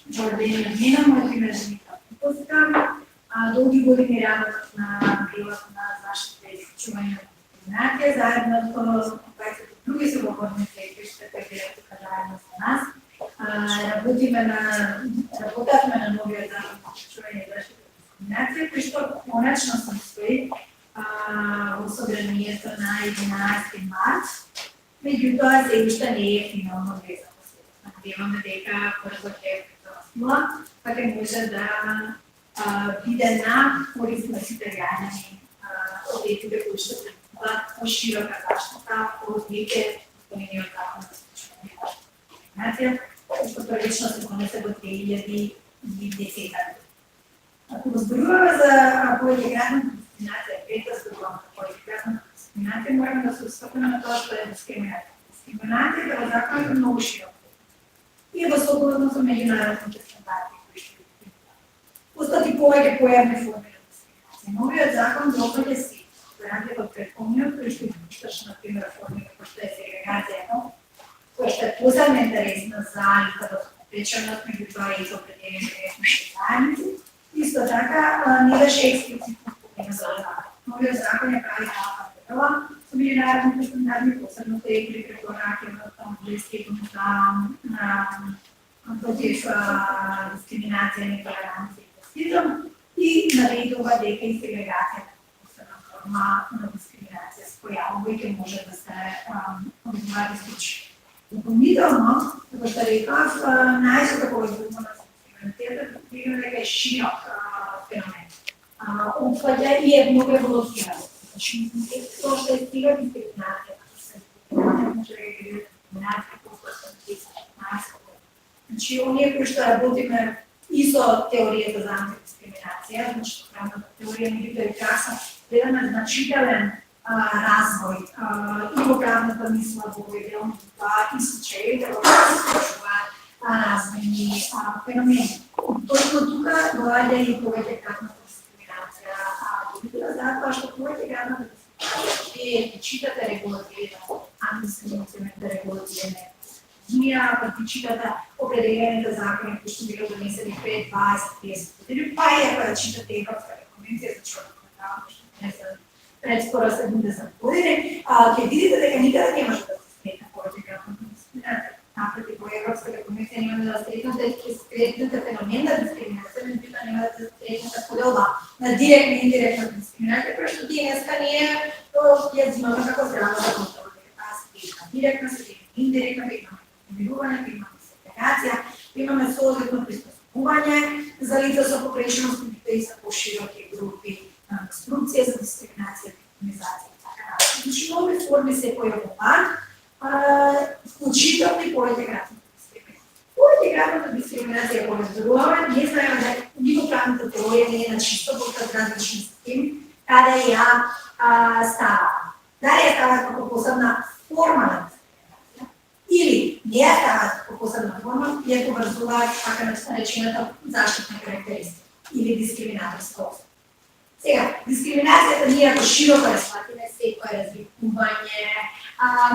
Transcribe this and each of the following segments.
Godina, moje ime je Žita Pukovska. Долги години работам на билата на заштита и изключване на дискриминация, заедно с 20 други свободници, които ще бъдат тук заедно с нас. Работахме на новия закон за изключване и защита от дискриминация, който конечно съм стои в събранието на 11 март. Меѓутоа, се уште не е финално влезено. Надеваме дека брзо ќе е влезено, така може да биде на корист на сите граѓани од етите кои ще предпочитат по-широка заштита од веќе спомениот закон за изключване и дискриминација, што првично се донесе во 2010 година. Ако зборуваме за поетикратна дискриминација, трета зборуваме за поетикратна дискриминација, мораме да се отстъпиме на тоа што е дискриминација. Дискриминацијата во законот е многу широка и е во согласност со меѓународните стандарди кои што Остати повеќе појавни форми на дискриминација. Новиот закон доаѓа се за разлика од претходниот, кој што испушташе на пример форми како што е сегрегацијата, која што е посебно интересна за ликата со попреченост, меѓутоа и за определени етнички заедници. Исто така не беше експлицитно спомена за закон. Новиот закон ја прави такава дела со меѓународните стандарди, посебно тие при препораките на Англискиот против дискриминација, нетолеранција и наредува дека и сегрегацијата е посебна форма на дискриминација се појавува и ќе може да се одговара случаи. Допълнително, како што рекав, најчесто кога зборуваме за дискриминацијата, видиме дека е широк феномен. Опфаќа и е многу еволуцирано. Значи, тоа што е стига дискриминација, може да е дискриминација колку е 15 години. Значи, оние кои што работиме и со теоријата за антидискриминација, значи правната теорија меѓутоа и пракса гледаме значителен развој и во правната мисла во овој дел, и случаи да го случуваат размени феномени. Точно тука доаѓа и повеќекратната дискриминација, затоа што повеќекратната дискриминација е читате регулативите, антидискриминационите регулативите. Ние практичката определените закони кои што било донесени пред 20-30 години, па и ако да читате Европската конвенција за човековите права, што донесе пред скоро 70 години, ќе видите дека никаде не може да се сретне повеќекратната дискриминација. Напротив, во Европската конвенција нема да сретнете феномен на дискриминација, меѓутоа нема да сретнете поделба на директна и индиректна дискриминација, која што денеска ние ја взимаме како здрава за контрола. Директна се индиректна имаме сегрегација, имаме соодветно приспособување за лица со попреченост и за пошироки групи, инструкција за дискриминација, виктимизација и така натаму. Значи, нови форми се појавуваат, вклучително и повеќекратната дискриминација. Повеќекратната дискриминација која зборуваме, ние знаеме дека ниту правната теорија не е на чисто по различни системи, каде ја става. Дали ја става како посебна форма на или не ја стават како посебна форма, ја поврзуваат така наречената заштитна карактеристика или дискриминаторска основа. Сега, дискриминацијата ние ако широко ја сватиме, секој разликување,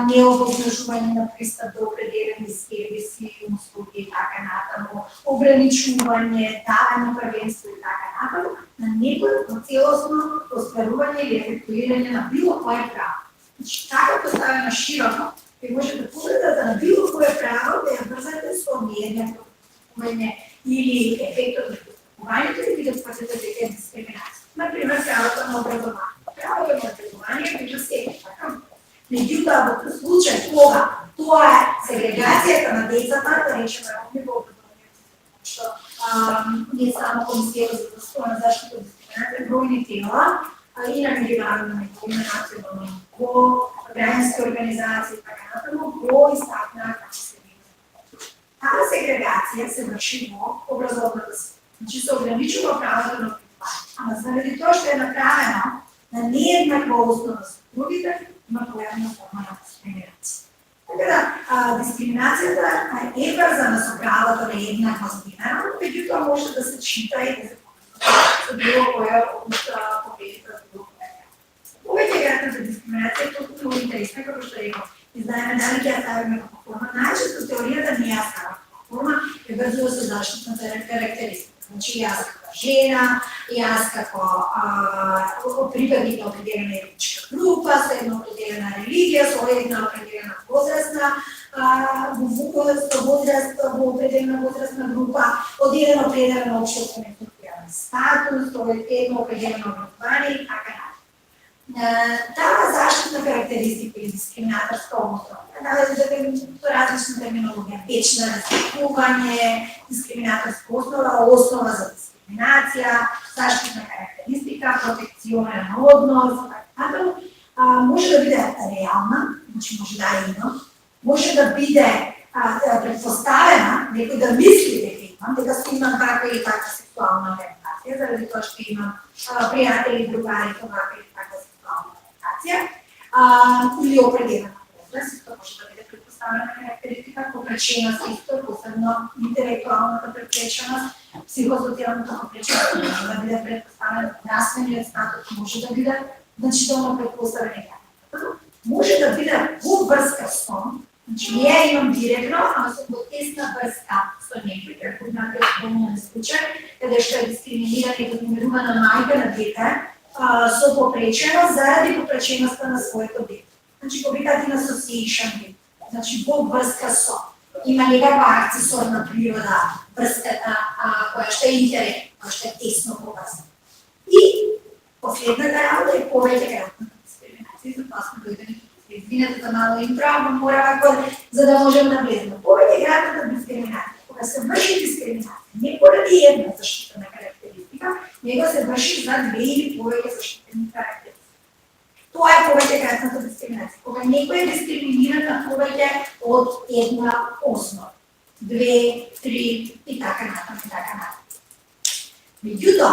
неовозможување на пристап до определени сервиси, услуги и така натаму, ограничување, давање првенство и така натаму, на некој целосно остварување или ефектуирање на било кое право. Значи, така поставено широко, ви може да погледате на било кое право да ја врзате со нееднакво постапување или ефектот на постапувањето и да сватите дека е дискриминација. Например, правото на образование. Правото на образование бива секој така. Меѓутоа, во случај кога тоа е сегрегацијата на децата, да речеме овде во образованието, што не само Комисијата за заштита од дискриминација, бројни тела и на меѓународно ниво, и на национално ниво, граѓански организации и така натаму, го истакнаа како се види. Таа сегрегација се врши во образовната сфера. Значи се ограничува правото на образование. Ама заради тоа што е направено на нееднаква основа со другите, има појавна форма на дискриминација. Така да, дискриминацијата е врзана со правото на еднаквост генерално, меѓутоа може да се чита и да се со било која од повредите за било која. Повеќекратната дискриминација е толку многу интересна, како што реков. и знаеме дали ќе ја ставиме како форма. Најчесто теоријата не ја става како форма и врзува со заштитната карактеристика. Значи јас како жена, јас како припадник на определена етничка група, со една определена религија, со една определена возрастна во определена возрастна група, од еден определен општествен статус, од едно определено образование и така натаму. Таа заштитна карактеристика или дискриминаторска основа, со различна терминологија, вечна разликување, дискриминаторска основа, основа за дискриминација, заштитна карактеристика, протекционен однос, така, може да биде реална, значи може да има, може да биде предпоставена, некој да мисли дека имам, дека си имам таква или таква сексуална ориентација, заради тоа што имам пријатели, другари, таква или таква сексуална ориентација, или определена возраст, тоа може да биде предпоставена карактеристика, попреченост исто, посебно интелектуалната препреченост, психосоцијалната попреченост може да биде предпоставена, нравствениот статус може да биде значително предпоставен. Може да биде во врска со, значи не ја имам директно, ама сум во тесна врска со некој, како знаете во случај, каде што е дискриминирана и вознемирувана мајка на дете со попреченост заради попреченоста на своето дете. Значи publicative association, значи во врска со. Има некаква акцесорна природа врската која што е интерес, која што е тесно поврзана. И последната работа е повеќекратната дискриминација, затоа сме дојдени. Извинете за мало интро, мора за да можем да влеземе. Повеќекратната дискриминација, кога се врши дискриминација, не поради една заштитена карактеристика, него се врши за две или повеќе заштитени карактеристики. Тоа е повеќекратната дискриминација. Кога некој е дискриминиран на повеќе од една основа, две, три и така натаму, и така натаму. Меѓутоа,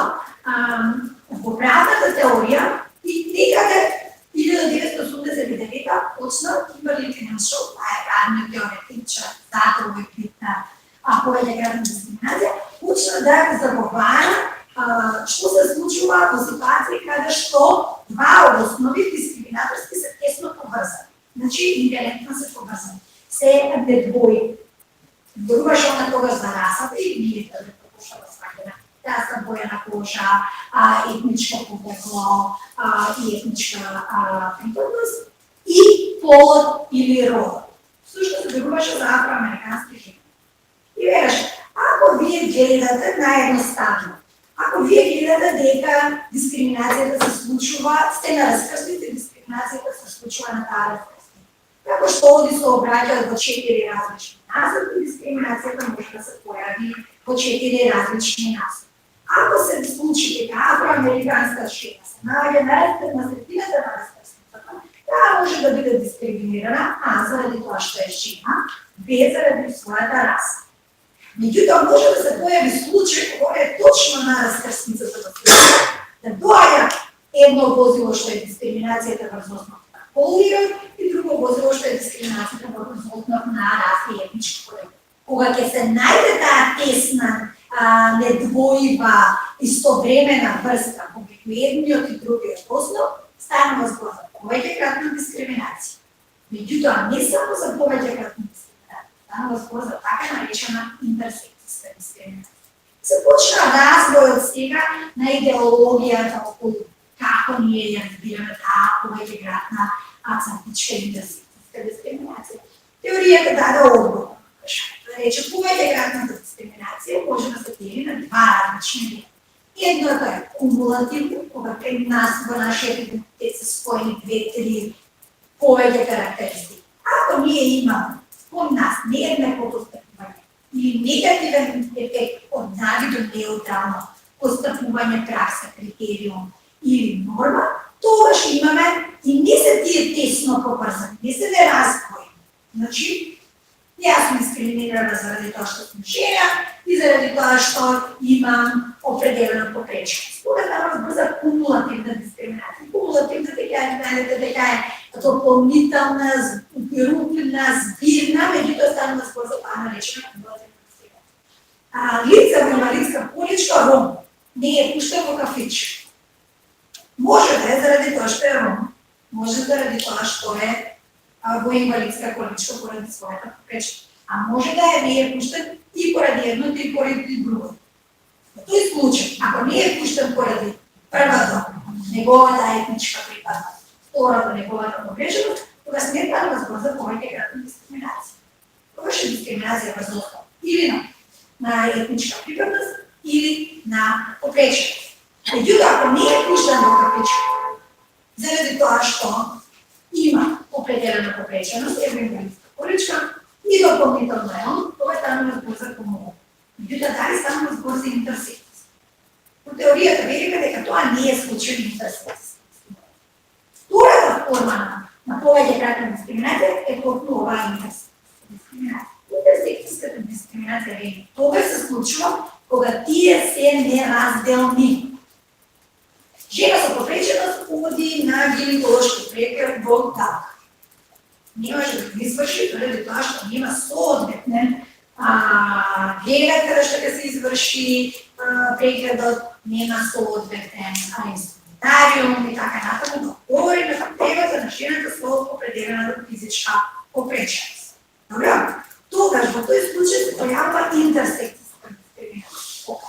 во правната теорија и некаде 1989 почна Кимберли Креншоу, таа е правниот теоретичар, дател овој вид на повеќекратна дискриминација, почна да заговара што се случува во ситуација каде што два основи дискриминаторски се тесно поврзани. Значи, интелектно се поврзани. Се недвои. Зборуваше она тогаш за расата и видите да покушава сваќена раса, боја на кожа, етничко повекло и етничка припадност и полот или род. Сушто се зборуваше за афроамерикански жени. И вераш, ако вие гледате наедноставно, ако вие гледате дека дискриминацијата се случува, сте на раскрсните, дискриминацијата се случува на таа раскрсни. Како што оди се обраќаат во 4 различни насоки, дискриминацијата може да се појави во 4 различни насоки. Ако се случи дека афроамериканска жена се наоѓа на средината на раскрсницата, таа може да биде дискриминирана, заради тоа што е жена, без заради својата раса. Меѓутоа може да се појави случај кога е точно на раскрсницата на средината, да доаѓа едно возило што е дискриминацијата врз основа на пол и друго возило што е дискриминацијата врз основа на раса и етничко порекло. Кога ќе се најде таа тесна, недвојива, истовремена врска помеѓу едниот и другиот основ, станува збор за повеќекратна дискриминација. Меѓутоа, не само за повеќекратна дискриминација, станува збор за така наречена интерсекцијска дискриминација. Се почна развојот сега на идеологијата околу како ние ја разбираме таа повеќекратна акцентичка интерсекцијска дискриминација. Теоријата даде одговор. Да рече, повеќекратната дискриминација може да се дели на два различни вида. Едното е кумулативно, кога кај нас во нашиот идентитет се споени 2-3 повеќе карактеристики. Ако ние имаме кон нас нееднакво постапување или негативен ефект од навидно неутрално постапување, пракса, критериум или норма, тогаш имаме и не се тие тесно поврзани, не се нераздвоени. Значи, јас сум дискриминирана заради тоа што сум жена и заради тоа што имам определена попреченост. Кога станува збор за кумулативна дискриминација. Кумулативна дека знаете дека е дополнителна, групна, збирна, меѓутоа станува збор за таа наречена кумулативна дискриминација. Лице во инвалидска количка ром не е пуштен во кафич. Може да е заради тоа што е ром, може заради тоа што е во инвалидска количка поради својата попречка. А може да не е пуштен и поради едното и поради другото. В тој случај, ако не е пуштен поради првото, неговата етничка припадност, второто, неговата повреженост, тога сметна да збор за повеќекратна дискриминација. Тогаш е дискриминација врз основа или на етничка припадност или на попреченост. Меѓутоа, ако не е пуштен во попречка, заради тоа што има определена попреченост, е инвалидска количка, и дополнително е он, тоа станува збор за помогу. Меѓутоа, дали станува збор за интерсекција? По теоријата велика дека тоа не е случај интерсекција. Втората форма на повеќекратна дискриминација е точно оваа интерсекција дискриминација. Интерсекцијската дискриминација е тоа се случува кога тие се неразделни. Жена со попреченост уди на гинеколошки преглед во ТАК. Не може да изврши, заради тоа што нема соодветен преглед каде што ќе се изврши прегледот, нема соодветен инструментариум и така натаму, но говориме за преглед на жената со определена физичка попреченост. Добро? Тогаш во тој случај се појавува интерсекцијска дискриминација.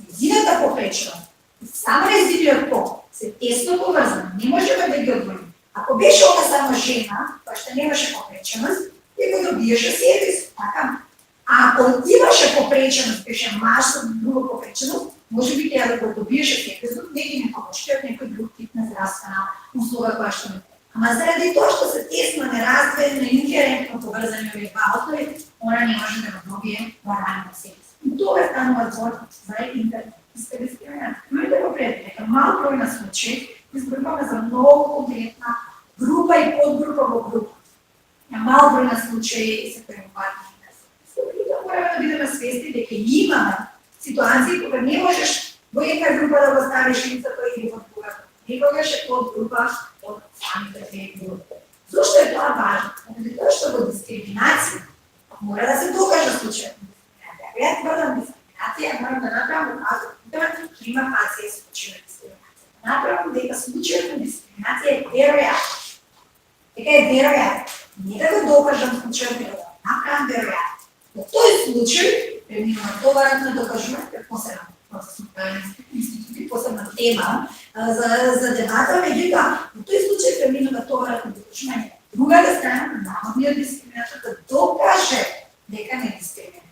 Незината попреченост само резидиот пол се тесно поврзани, не можеме да ги одвоиме. Ако беше она само жена, тоа што немаше попреченост, ја го добиеше себе си, така? А ако имаше попреченост, беше маж со друга попреченост, може би ќе да го добиеше себе си од некој гинеколошки, од некој друг тип на здравствена услуга која што не. Ама заради тоа што се тесно нераздвоени, инхерентно поврзани овие два основи, она не може да го добие во рано себе си. И тоа станува збор за интерсекцијска дискриминација. Но и да го предвидите, дека мал број на случаи изборуваме за многу конкретна група и подгрупа во група. На мал број на случаи се појавуваат интерсекцијски. И да мораме да бидеме свесни дека имаме ситуации кога не можеш во една група да го ставиш лицето или во друга. Некогаш е подгрупа од самите две групи. Зошто е тоа важно? Заради тоа што во дискриминација мора да се докаже случајот на дискриминација. Ако ја тврдам дискриминација, морам да направам указот има фација случај на дискриминација. Направам дека случајот на дискриминација е веројатен. Дека е веројатен. Не да го докажам случајот, но да направам веројатен. Во тој случај, преминува товарот на докажување, е посебна институти, посебна тема за дебата, меѓутоа, во тој случај преминува товарот на докажување. Другата страна на наводниот дискриминатор да докаже дека не дискриминира.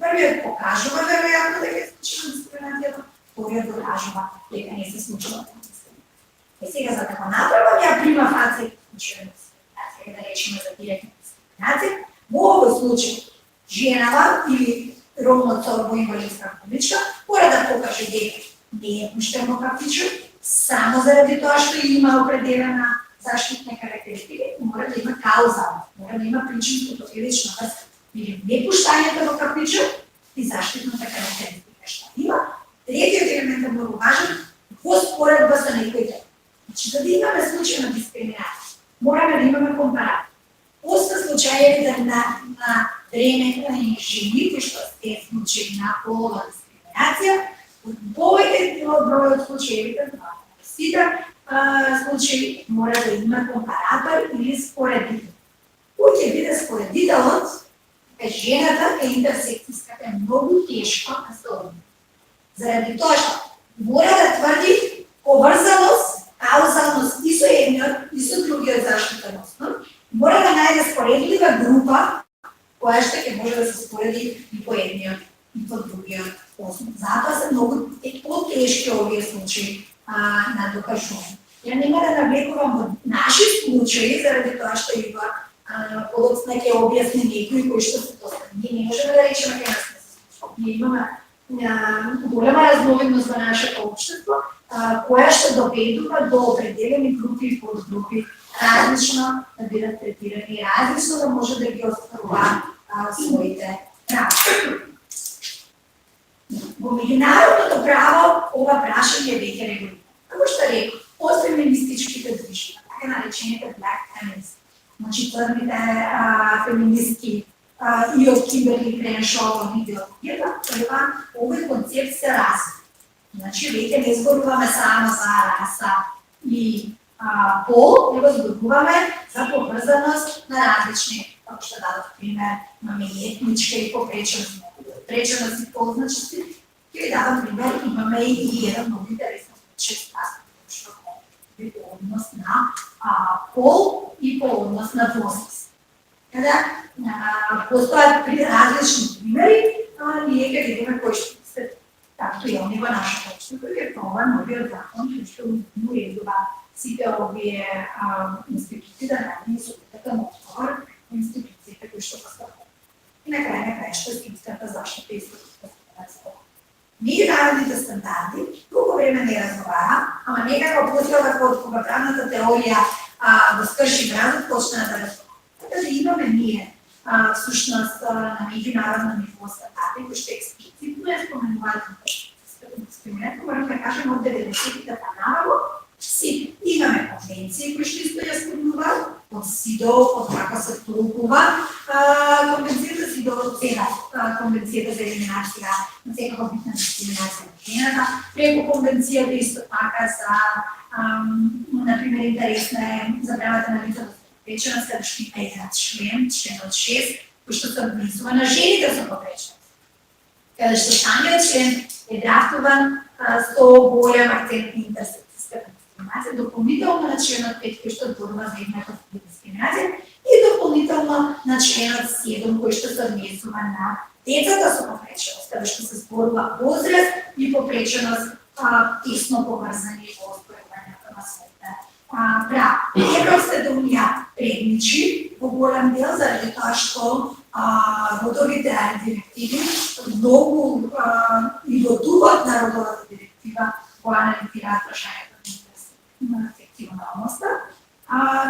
Првиот покажува веројатно дека е случила дискриминацијата, вториот докажува дека не се случила дискриминација. Сега за да го направам ја прима фација случајот на дискриминација, да речеме за директна дискриминација, во овој случај женава или родното во инвалидска количка мора да покаже дека не е пуштен во кафичот само заради тоа што има определена заштитна карактеристика, мора да има кауза, мора да има причинско-последична врска. Или непуштањето во кафичот и заштитната карактеристика што има. Третиот елемент е многу важен во споредба со некој дел. Значи, за да имаме случај на дискриминација, мораме да имаме компаратор. Освен случајите на време и жени, кои што се случаи на полова дискриминација, повеќе број од случаите, сите случаи мора да има компаратор или споредител. Кој ќе биде споредителот е жената е интерсекцијската е многу тешко на столбите. Заради тоа што мора да тврди поврзаност, каузалност и со едниот и со другиот заштитен основ, мора да најде споредлива група која што ќе може да се спореди и по едниот и по другиот основ. Затоа се многу потешки овие случаи на докажување. Ја нема да навлекувам во наши случаи заради тоа што има подоцна ќе објасни некои кои што се тоа. Ние не можеме да речеме дека сме се случаи. Ние имаме голема разновидност во нашето општество, која што доведува до определени групи и подгрупи различно да бидат третирани, различно да може да ги остварува своите права. Во меѓународното право ова прашање е веќе регулирано. Како што реков, од феминистичките движења, така наречените Black Feminists, значи тврдите феминистки и од Кимберли Креншоу и идеологијата, овој концепт се разви. Значи, веќе не зборуваме само за раса и пол, него зборуваме за поврзаност на различни, како што дадов пример, имаме и етничка и попреченост. Преченост и пол, значи ќе ви дадам пример, имаме и еден многу интересен случај, што е однос на пол и по однос на возраст. Када постојат различни примери, ние ќе видиме кои што се актуелни во нашето општество, е ова новиот закон што уредува сите овие институции да најдат соодветен одговор на институциите кои што поставуваат. И на крај на крајшто Институтската заштита и Институтската меѓународните стандарди долго време не разговара, ама некако после кога правната теорија го скрши градот, почна да разговара. Така да имаме ние всушност на меѓународно ниво стандарди кои што експлицитно е споменуваат дискриминација, морам да кажем од 90-тите па наваму, си имаме конвенции кои што исто ја споменуваат, од СИДО, од како се толкува конвенцијата СИДО, од сега конвенцијата за елиминација на секаква битна дискриминација на жената, преку конвенцијата исто така за например интересна е забраната на лицето со попреченост, каде што има еден членот 6, кој што се однесува на жените со попреченост. Каде што самиот член е драфтуван со голем акцент на интерсекцијска дискриминација, дополнително на членот 5 кој што зборува за еднаква дискриминација и дополнително на членот 7 кој што се однесува на децата со попреченост, каде што се зборува возраст и попреченост тесно поврзани во оспорувањето на своите права. Европската унија предничи во голем дел заради тоа што родовите директиви многу и во духот на родовата директива го анализираат прашањето на секционалноста,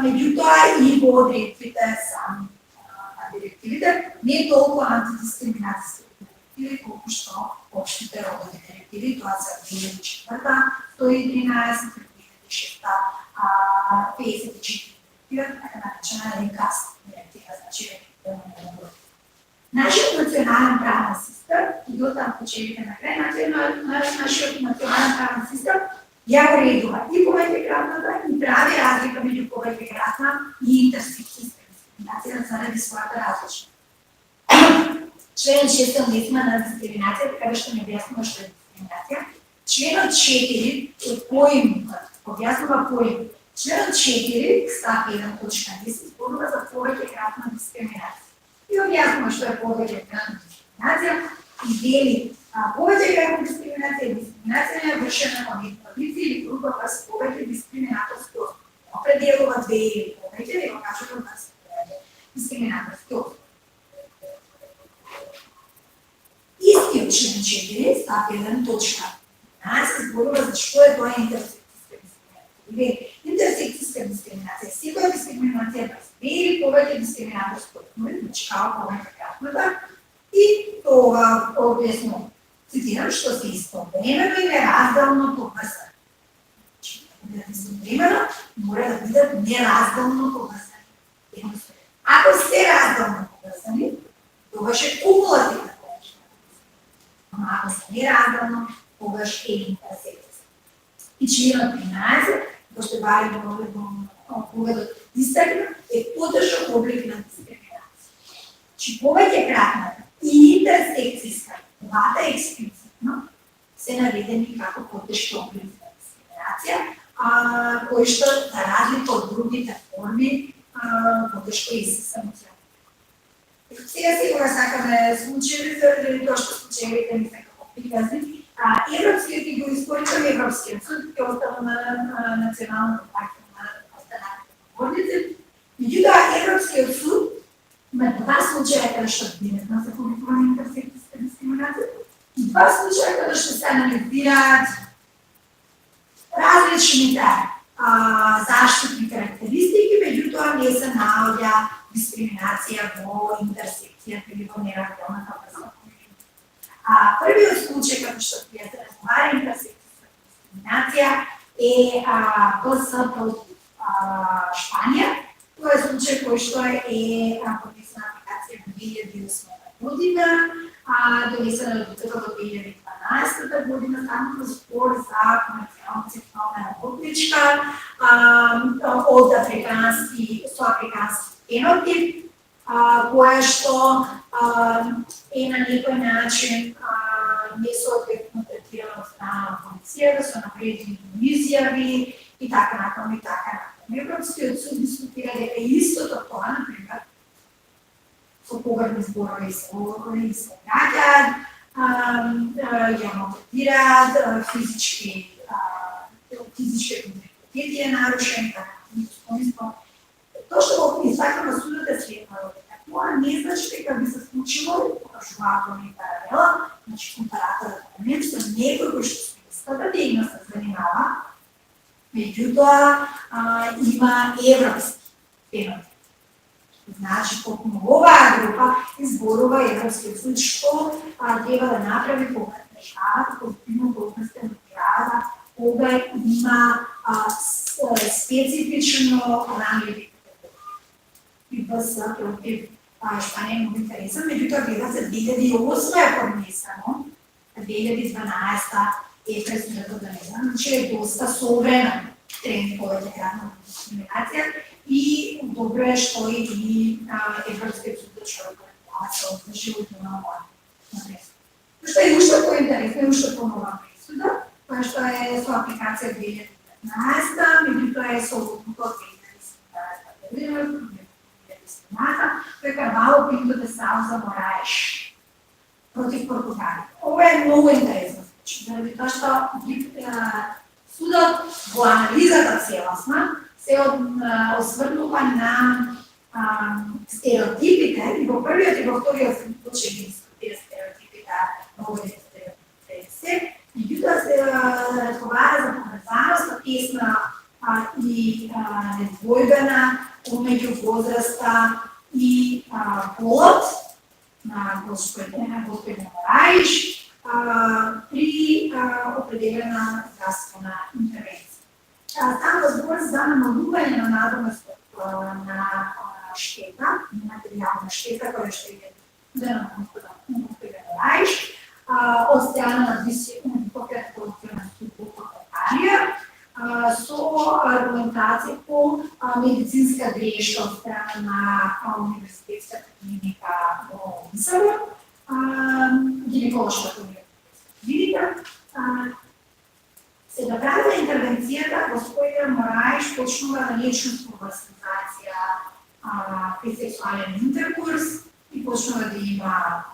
меѓутоа и во одредбите сами на директивите не толку антидискриминацијски директиви колку што општите родови директиви, тоа се 2004, 113, 2006, 54 директива, така наречена РИКАС директива, значи нашиот национален правен систем, и до таму почевите на крај, нашиот национален правен систем ја уредува и повеќекратната и прави разлика меѓу повеќекратна и интерсекцијска дискриминација заради својата различност. Член 6 однесува на дискриминација, така што не објаснува што е дискриминација. Членот 4 е поимникот, објаснува поим. Членот 4, став 1, точка 10, зборува за повеќекратна дискриминација. И објаснува што е повеќекратна дискриминација и дели повеќекратна дискриминација е дискриминација вршена од едно лице или група врз повеќе дискриминаторски основи. Определува две или повеќе, и го кажува врз дискриминаторски основи. Истиот член 4, став 1, точка 11, зборува за што е тоа интерсекцијска дискриминација. Интерсекцијска дискриминација, секоја дискриминација врз две или повеќе дискриминаторски основи, значи како повеќекратната, и тоа објаснува, цитирам, што се истовремено и неразделно поврзани. Значи, да истовремено мора да бидат неразделно поврзани. Ако се разделно поврзани, тогаш е кумулативна поврзаност. Ако се неразделно, тогаш е интерсекцијска. И членот 13, кој што бари во поведот истакна, е потешок облик на дискриминација. Значи, повеќекратната и интерсекцијска, двата експлицитно се наведени како потешки облик на дискриминација, кои што, за разлика од другите форми, потешко и се санкционира. Сега сигурно сакаме случаи, заради тоа што случаите не се како приказни. Европскиот и го испоричаме Европскиот суд, ќе остава на националното право на останатите договорници. Меѓутоа, Европскиот суд има два случаја каде што директно се публикува интерсекцијска дискриминација и два случаја каде што се анализираат различните заштитни карактеристики, меѓутоа не се наоѓа дискриминација во интерсекцијата или во неразделната врска. Првиот случај како што ќе се разговара интерсекцијска дискриминација е ПС против Шпанија. Тоа е случај кој што е поднесена апликација во 2008 година, донесена одлуката во 2012 2012 godina станува збор за комерцијална сексуална работничка од со африкански фенотип, која што е на некој начин несоодветно третирана од страна на полицијата со навредени изјави и така натаму и така натаму. Европскиот суд дискутира дека истото тоа, например, со погребни зборови се гаѓаат, ја малтретираат, физички интегритет е нарушен, така натаму. Тоа што го истакнува судот е следното, дека тоа не значи дека би се случило покажувателна паралела, значи компараторот елемент со некој кој што со истата дејност се занимава, меѓутоа има европски фенотип. Значи, токму оваа група изборува Европскиот суд што треба да направи кога државата, позитивно должностен држава, кога има специфично ранливи ИБС против Шпанија е многу интересен, меѓутоа била за 2008 е поднесено, 2012 е пресудата да не знам, значи е доста современ тренд повеќе кратна дискриминација и добро е што и Европскиот суд што се одлучи на ова. Што е уште поинтересно и уште понова пресуда, која што е со апликација 2015, меѓутоа е со одлука од 2017 тој Карвало Пинто де Сауза Мораеш против Португалија. Ова е многу интересно, заради тоа што судот во анализата целосна се осврнува на стереотипите и во првиот и во вториот случај ги дискутира стереотипите, многу стереотипите, меѓутоа се разговара за поврзаност тесна и недвојбена помеѓу возраста и полот на господина Мораиш при определена здравствена интервенција. Става збор за намалување на надоместот на штета, материјална штета која што е дадена на господин Мораиш од страна на Високиот корупционен суд во Португалија со аргументација по медицинска грешка од страна на универзитетската клиника во Лисабон, гинеколошката клиника. Се направила интервенцијата, господин Мораиш почнува да лечност вакцинација при сексуален интеркурс и почнува да има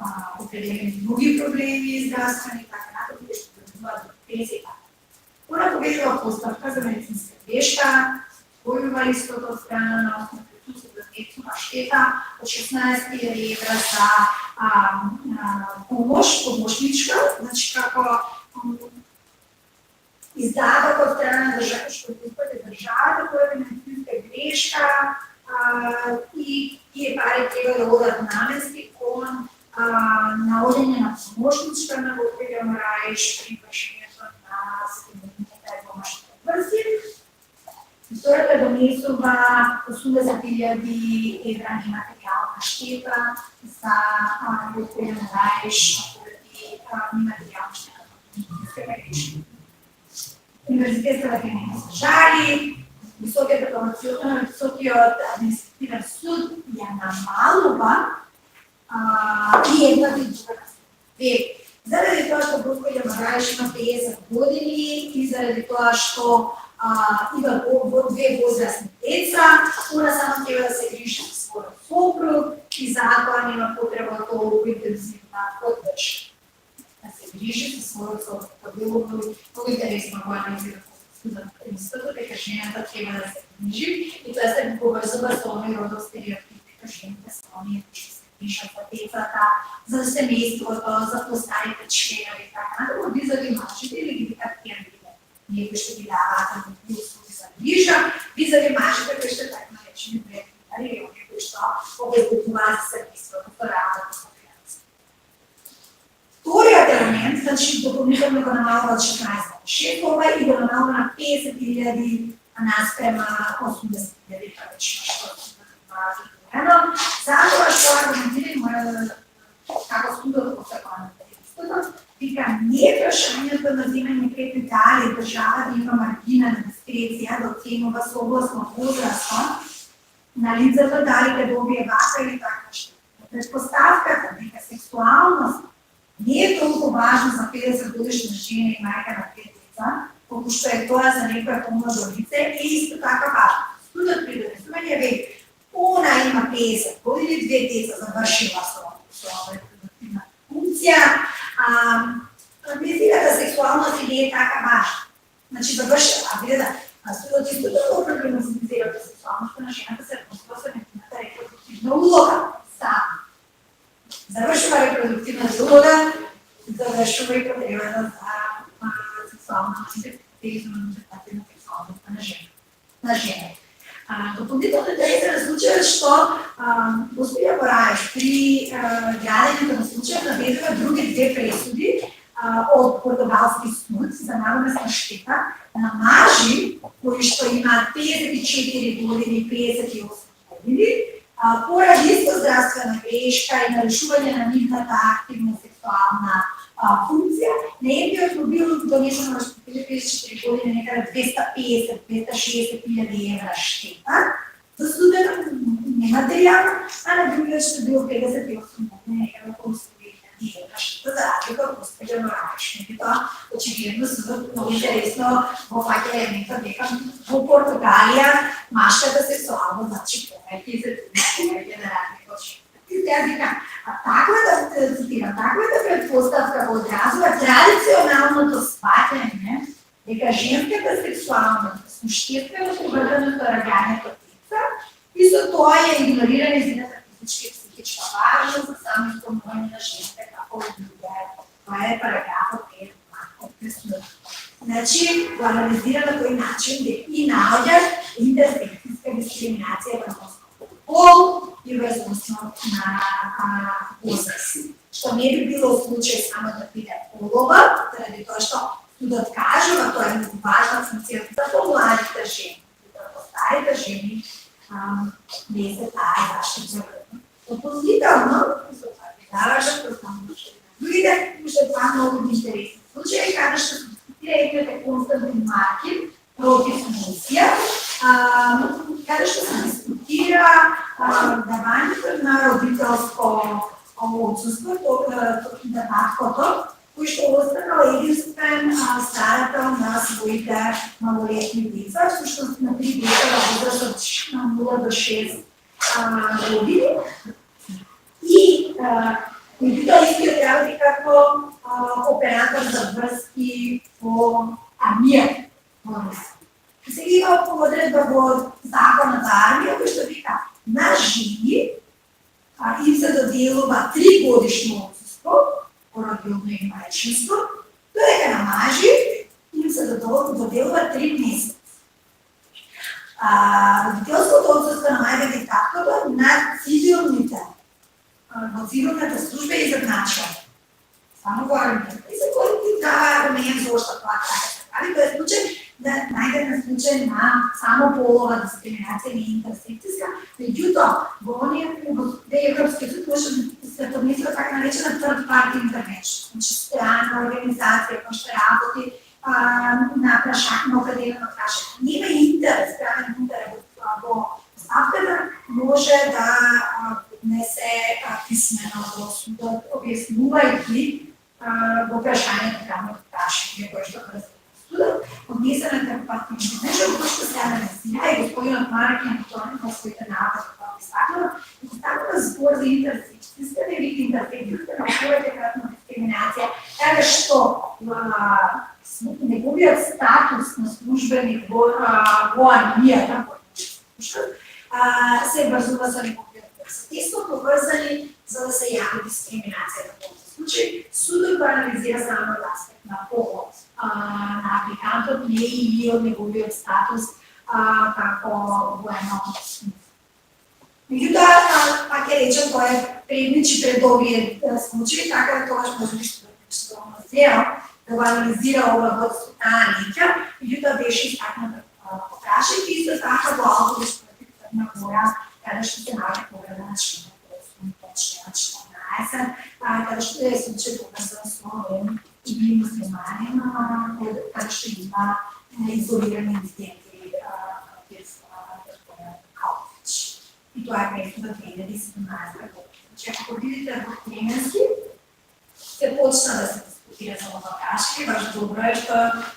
определени други проблеми здравствени, така натаму, што доведуваат до депресија. Она повежува постапка за медицинска грешка, војува истото од страна на основното суд за медицинска штета од 16.000 евра за помошничка, значи како издавак од страна на државата, што исплати државата, која е медицинска грешка и тие пари треба да одат наменски кон наоѓање на помошничка на господин Мораиш при вршењето на секундните помошни врски. Втората донесува 80.000 евра нематеријална штета за господин Мораиш поради нематеријална штета. Универзитетската клиника се жали, Високиот административен суд ја намалува и едната и другата степен. Заради тоа што господин Мораиш има 50 години и заради тоа што има две возрастни деца, она само треба да се грижи за својот сопруг и затоа нема потреба толку интензивна поддршка. Да се грижи за својот сопруг. Било многу интересно во анализирано судот истото, дека жената треба да се грижи и тоа се поврзува со овој род стереотип, дека жените се оние кои што се грижат за децата, за семејството, за постарите членови и така натаму, визави мажите или ги викаат кермите. Некои што ги даваат услуги за грижа, визави мажите кои што така наречени бредитари или оние кои што обезбедуваат за семејството, за работа со финанси. Вториот елемент, значи дополнително го намалува 14.6, ова и го намалува на 50.000 наспрема 80.000 првично што договорено. Затоа што аргументирани како судот постапува на истото, вика je vprašanje za nazivanje nekaj dalje, država ima margina diskrecija do ocenu v soglosno возрасту, нали, за да дали къде вака или така нещо. Предпоставката, дека сексуалност не е толкова важна за 50 годишна жена и майка на 5 деца, колко што е тоа за некоја помладо лице, е исто така важно. Студент при донесување веќе, она има 50 години, 2 деца завршила со репродуктивна функција, нејзината сексуалност не е така важна. Значи, завршила, студентите исто толку проблематизираат сексуалноста на жената се разпространува на репродуктивна улога. Завършва репродуктивната улога, завършва и потребата за сексуална интерпретация на сексуалността на жена. Допълнително е интересен случай, що господин Бораеш при гледането на случая наведува други две пресуди от португалски суд за нанесена щета на мажи, кои што имаат 54 години и 58 години, поради исто здравствена грешка и нарушување на нивната активна сексуална функција, на едниот бил донесено на 54 години некаде 250-260 евра штета, за студент нематеријално, а на другиот што бил 58 години некаде околу 100 евра штета, за разлика од госпоѓа Бораеш. Меѓутоа, очигледно судот многу интересно во фаќа елементот дека во Португалија машката сексуалност значи повеќе за повеќе на разлика од жената. Ја викам, таквата предпоставка го одразува традиционалното сваќање дека женската сексуалност е суштествено поврзана со раѓањето деца и со тоа ја игнорира нејзината физичка и психичка важност за самоистолнување на жените како луѓе. Това е параграфот 5 од пресудата. Значи, го анализира на тој начин дека и наоѓа интерсекцијска дискриминација врз пол и врз основ на возраст. Што не би било случај само да биде полова, заради тоа што судот кажува тоа е многу важна функција за помладите жени, за постарите жени не се таа заштита. Допълнително, со тоа видаваше другите, уште два многу интересни случаи, каде што се дискутира едниот Константин Маркин против Мусија, каде што се дискутира давањето на родителско отсуство, таткото, кој што останал единствен старател на своите малолетни деца, всушност на 3 деца во возраст од 0 до 6 години. И кој тоа истиот работи како оператор за врски по армија. Сега има одредба во Законот за армија, кој што вика на жени им се доделува 3 годишно отсуство, породилно и мајчинство, додека на мажи им се доделува 3 месеци. Родителското отсуство на мајката и таткото на цивилната служба е изедначено. Само го армијата. И се користи дава армијан за ошто тоа така. Тоа е случај најден случај на само полова дискриминација и интерсекцијска, меѓутоа во оние европски суд може да се поднесува така наречена third party intervention, значи страна организација која што работи на прашање, определено прашање. Нема интерес, правен интерес во ставката може да поднесе писмено до судот, објаснувајќи во прашањето правно прашање кој што поднесената патна интервенция, кој што се анализира и господинот Маркин во своите напади тоа истакнува, дека станува збор за интерсекцијска или интерсекцијска на дискриминација, каде што неговиот статус на службеник во армијата се врзува со неговиот персонал, поврзани за да се јави дискриминација во този случај. Судот го анализира само аспект на полот на апликантот, не и од неговиот статус како воено. Меѓутоа, пак ќе речем, тоа е предничи пред овие случаи, така да тогаш може би што да го анализира ова во таа лиќа, меѓутоа беше истакната прашајќи исто така во албумот на Гора, каде што се наоѓа повреда на член 14, каде што е случај поврзан со и мусулманин, където има изолирани инциденти през Калфич. И това е през 2017 година. Че ако видите в Кременски, се почна да се дискутира за овакашки, baš dobro je što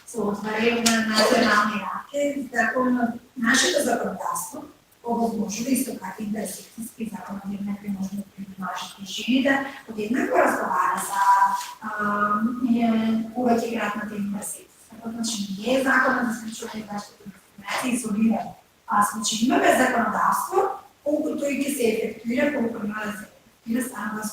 se otvaraju na nacionalne rake, zakon, našето законодавство овозможува исто така и да секторски законодавни приможни предприемачите жените одеднакво разговара за повеќе градната университет. Значи не е законот за сключување на дискриминација изолирано, значи имаме законодавство, колкото и ќе се ефектуира, колку има да се ефектуира, станува